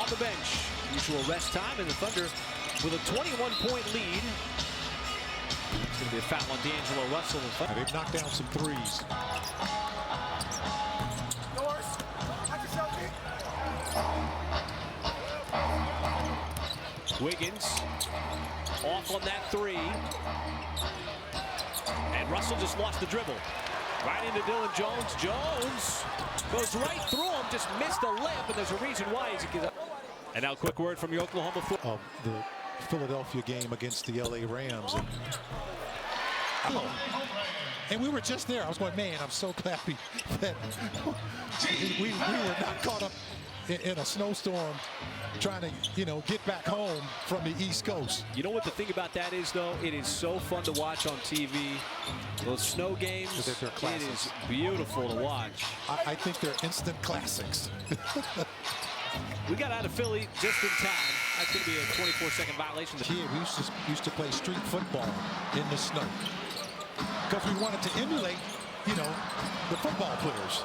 on the bench. Usual rest time, and the Thunder with a 21-point lead. It's going to be a foul on D'Angelo Russell. They've knocked down some threes. Wiggins off on that three. And Russell just lost the dribble. Right into Dylan Jones. Jones goes right through him, just missed a layup, and there's a reason why. And now a quick word from your Oklahoma football. The Philadelphia game against the LA Rams. And we were just there. I was going, man, I'm so happy that we were not caught up in a snowstorm trying to, get back home from the East Coast. You know what the thing about that is, though? It is so fun to watch on TV. Those snow games, it is beautiful to watch. I think they're instant classics. We got out of Philly just in time. That's going to be a 24-second violation. Kid, we used to play street football in the snow because we wanted to emulate, the football players.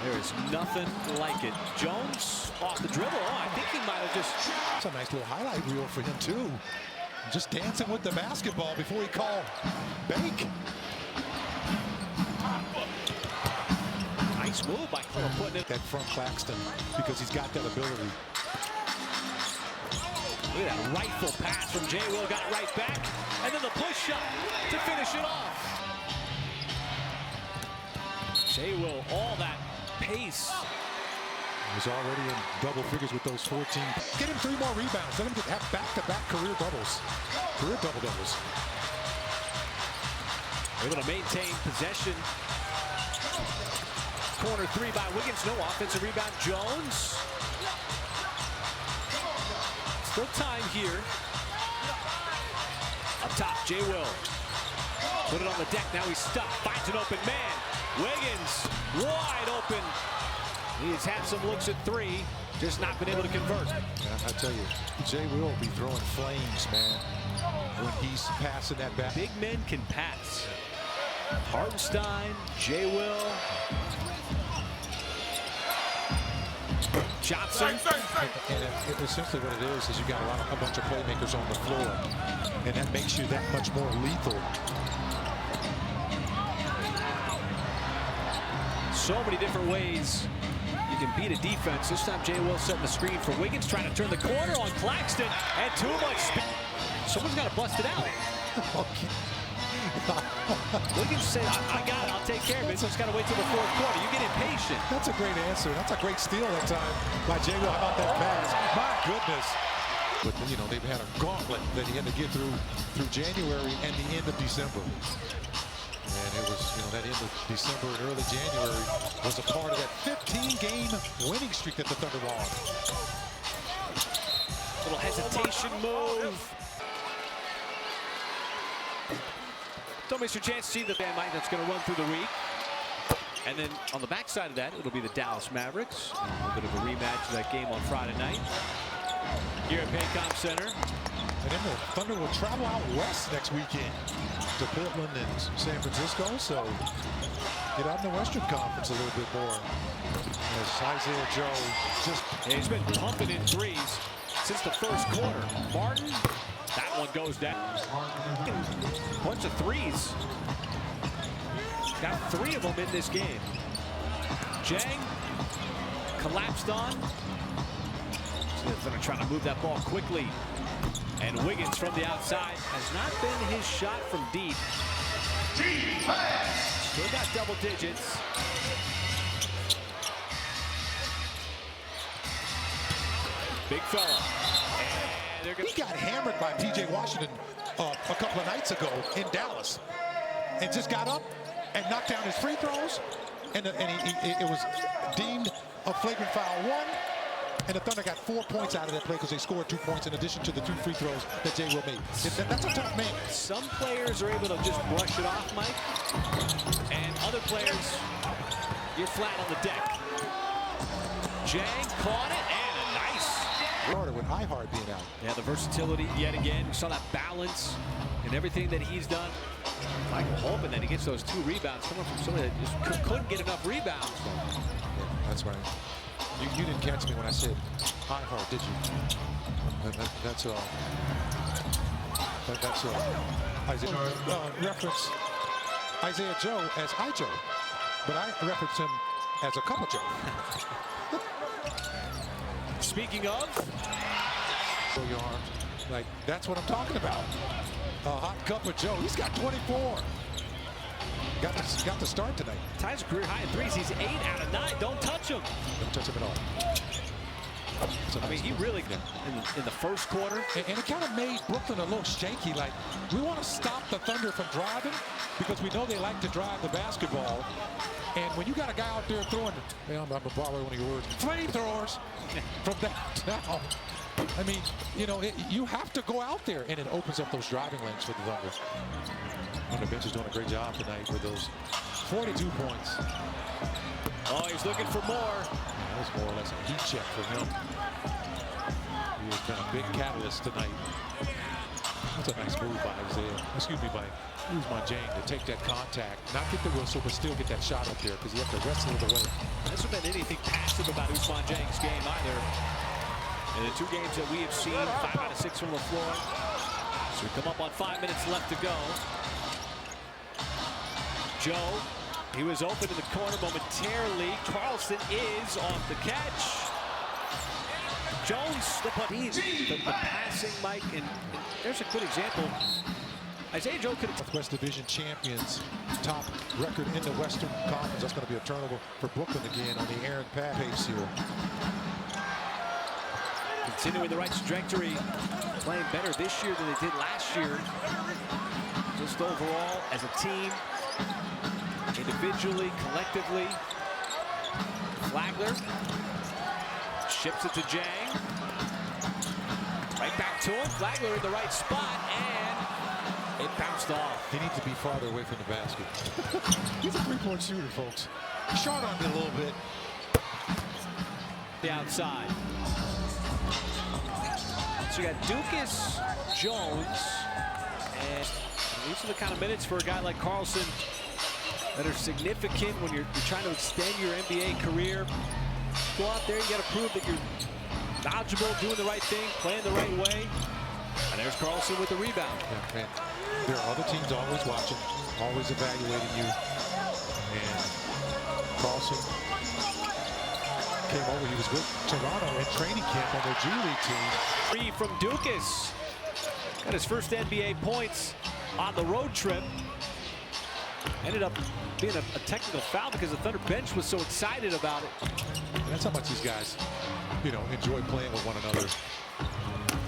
There is nothing like it. Jones off the dribble. Oh, I think he might have just... It's a nice little highlight reel for him, too. Just dancing with the basketball before he called bank. Nice move by Cole putting it. That front Claxton, because he's got that ability. Look at that rifle pass from Jay Will. Got it right back. And then the push shot to finish it off. Jay Will, all that pace. He's already in double figures with those 14. Get him 3 more rebounds. Let him have back-to-back career doubles. Career double-doubles. Able to maintain possession. Corner 3 by Wiggins. No offensive rebound. Jones. Still time here. Up top, Jay Will. Put it on the deck. Now he's stuck. Finds an open man. Wiggins wide open. He's had some looks at 3, just not been able to convert. Yeah, I tell you, Jay will be throwing flames, man, when he's passing that back. Big men can pass. Hartenstein, Jay Will, Johnson. And essentially what it is you got a bunch of playmakers on the floor, and that makes you that much more lethal. So many different ways you can beat a defense. This time Jay Will setting the screen for Wiggins, trying to turn the corner on Claxton, and too much speed. Someone's got to bust it out. Wiggins said, I got it, I'll take care of it. So it's got to wait till the 4th quarter. You get impatient. That's a great answer. That's a great steal that time by Jay Will. How about that pass? My goodness. But, they've had a gauntlet that he had to get through January and the end of December. And it was, that end of December and early January was a part of that 15-game winning streak that the Thunder were on. Little hesitation move. Don't miss your chance to see the fan that's going to run through the week. And then on the backside of that, it'll be the Dallas Mavericks. A little bit of a rematch of that game on Friday night here at Paycom Center. And then the Thunder will travel out west next weekend to Portland and San Francisco, so get out in the Western Conference a little bit more. As Isaiah Joe he's been pumping in threes since the 1st quarter. Martin, that one goes down. Bunch of threes. Got 3 of them in this game. Jang collapsed on. So they're going to try to move that ball quickly. And Wiggins from the outside has not been his shot from deep. Still got double digits. Big fella. He got hammered by P.J. Washington a couple of nights ago in Dallas, and just got up and knocked down his free throws, and it was deemed a flagrant foul 1. And the Thunder got 4 points out of that play because they scored 2 points in addition to the 2 free throws that Jay Will made. That's a tough man. Some players are able to just brush it off, Mike. And other players, you're flat on the deck. Jang caught it, and a nice. With iHeart being out. Yeah, the versatility yet again. We saw that balance in everything that he's done. Michael hoping that he gets those 2 rebounds coming from somebody that just couldn't get enough rebounds. Yeah, that's right. You didn't catch me when I said iHeart, did you? That's Isaiah. Reference Isaiah Joe as I Joe, but I reference him as a cup of Joe. Speaking of, Throw your arms. Like, that's what I'm talking about. A hot cup of Joe. He's got 24. Got the start tonight. ties a career high in threes. He's 8 out of 9. Don't touch him. Don't touch him at all. I mean, he really, in the first quarter. And it kind of made Brooklyn a little shaky. Like, we want to stop the Thunder from driving because we know they like to drive the basketball. And when you got a guy out there throwing, man, I'm going to borrow one of your words, flamethrowers from downtown. I mean, you know, you have to go out there, and it opens up those driving lanes for the Thunder. On the bench is doing a great job tonight with those 42 points. Oh, he's looking for more. That was more or less a heat check for him. He has been a big catalyst tonight. That's a nice move by Isaiah. Excuse me, by Ousmane Dieng to take that contact, not get the whistle, but still get that shot up there because he has to wrestle it away. Hasn't been anything passive about Ousmane Dieng's game either. In the 2 games that we have seen, 5 out of 6 from the floor. So we come up on 5 minutes left to go. Joe, he was open in the corner momentarily. Carlson is off the catch. Jones, the passing, Mike, and there's a good example. Isaiah Joe could have. West Division champions, top record in the Western Conference. That's going to be a turnover for Brooklyn again on the Aaron pace here. Continuing the right trajectory, playing better this year than they did last year. Just overall, as a team, individually, collectively. Flagler ships it to Dieng. Right back to him. Flagler in the right spot, and it bounced off. He needs to be farther away from the basket. He's a three-point shooter, folks. Short on it a little bit. The outside. So you got Dukas, Jones, and these are the kind of minutes for a guy like Carlson that are significant when you're trying to extend your NBA career. Go out there, you got to prove that you're knowledgeable, doing the right thing, playing the right way. And there's Carlson with the rebound. Yeah, man. There are other teams always watching, always evaluating you. And Carlson came over. He was with Toronto in training camp on their G League team. 3 from Dukas. Got his first NBA points on the road trip. Ended up being a technical foul because the Thunder bench was so excited about it. That's how much these guys, you know, enjoy playing with one another.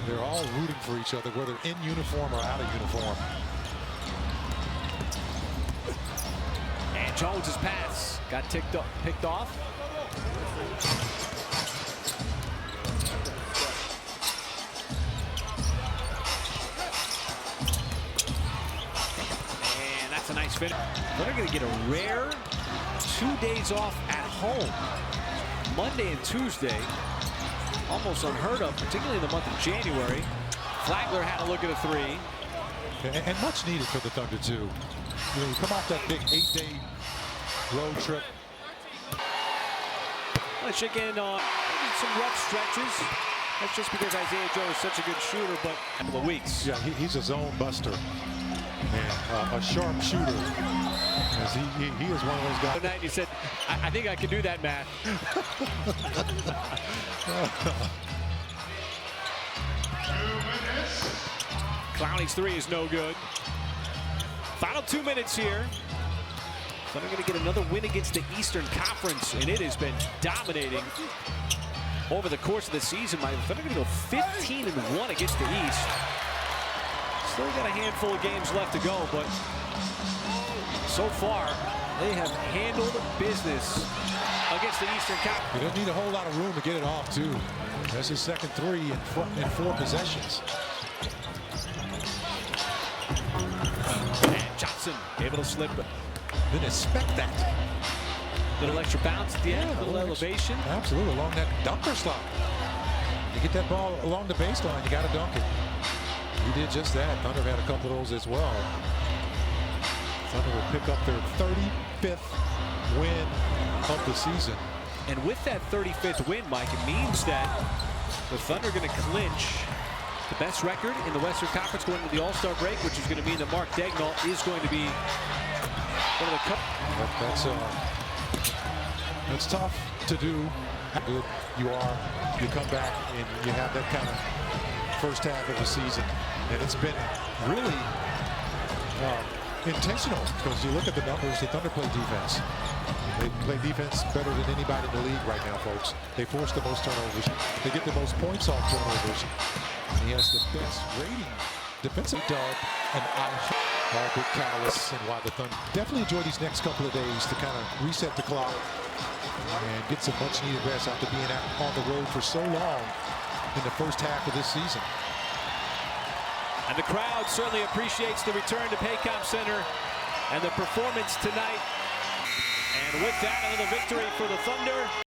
They're all rooting for each other, whether in uniform or out of uniform. And Jones's pass got picked off. And that's a nice finish. They're going to get a rare 2 days off at home. Monday and Tuesday. Almost unheard of, particularly in the month of January. Flagler had a look at a 3. And much needed for the Thunder, too. You know, you come off that big 8-day road trip. Let's check in on some rough stretches. That's just because Isaiah Joe is such a good shooter, but a couple of weeks. Yeah, he's a zone buster and a sharp shooter. As he is one of those guys. Night he said, I think I can do that, Matt. Clowney's 3 is no good. Final 2 minutes here. So they're going to get another win against the Eastern Conference, and it has been dominating over the course of the season. They're going to go 15-1 against the East. Still got a handful of games left to go, but so far they have handled business against the Eastern Conference. He doesn't need a whole lot of room to get it off, too. That's his second 3 in 4 possessions. And Johnson able to slip. Didn't expect that. Little extra bounce at the end, a little elevation. Absolutely, along that dunker slot. You get that ball along the baseline, you got to dunk it. He did just that. Thunder had a couple of those as well. Thunder will pick up their 35th win of the season. And with that 35th win, Mike, it means that the Thunder are going to clinch the best record in the Western Conference going into the All-Star break, which is going to mean that Mark Daigneault is going to be one of the cup. That's tough to do. How good you are, you come back and you have that kind of first half of the season, and it's been really intentional because you look at the numbers. The Thunder play defense. They play defense better than anybody in the league right now, folks. They force the most turnovers. They get the most points off turnovers. He has the best rating defensive dub, and all big catalysts and why the Thunder definitely enjoy these next couple of days to kind of reset the clock and get some much needed rest after being out on the road for so long in the first half of this season. And the crowd certainly appreciates the return to Paycom Center and the performance tonight. And with that, another victory for the Thunder.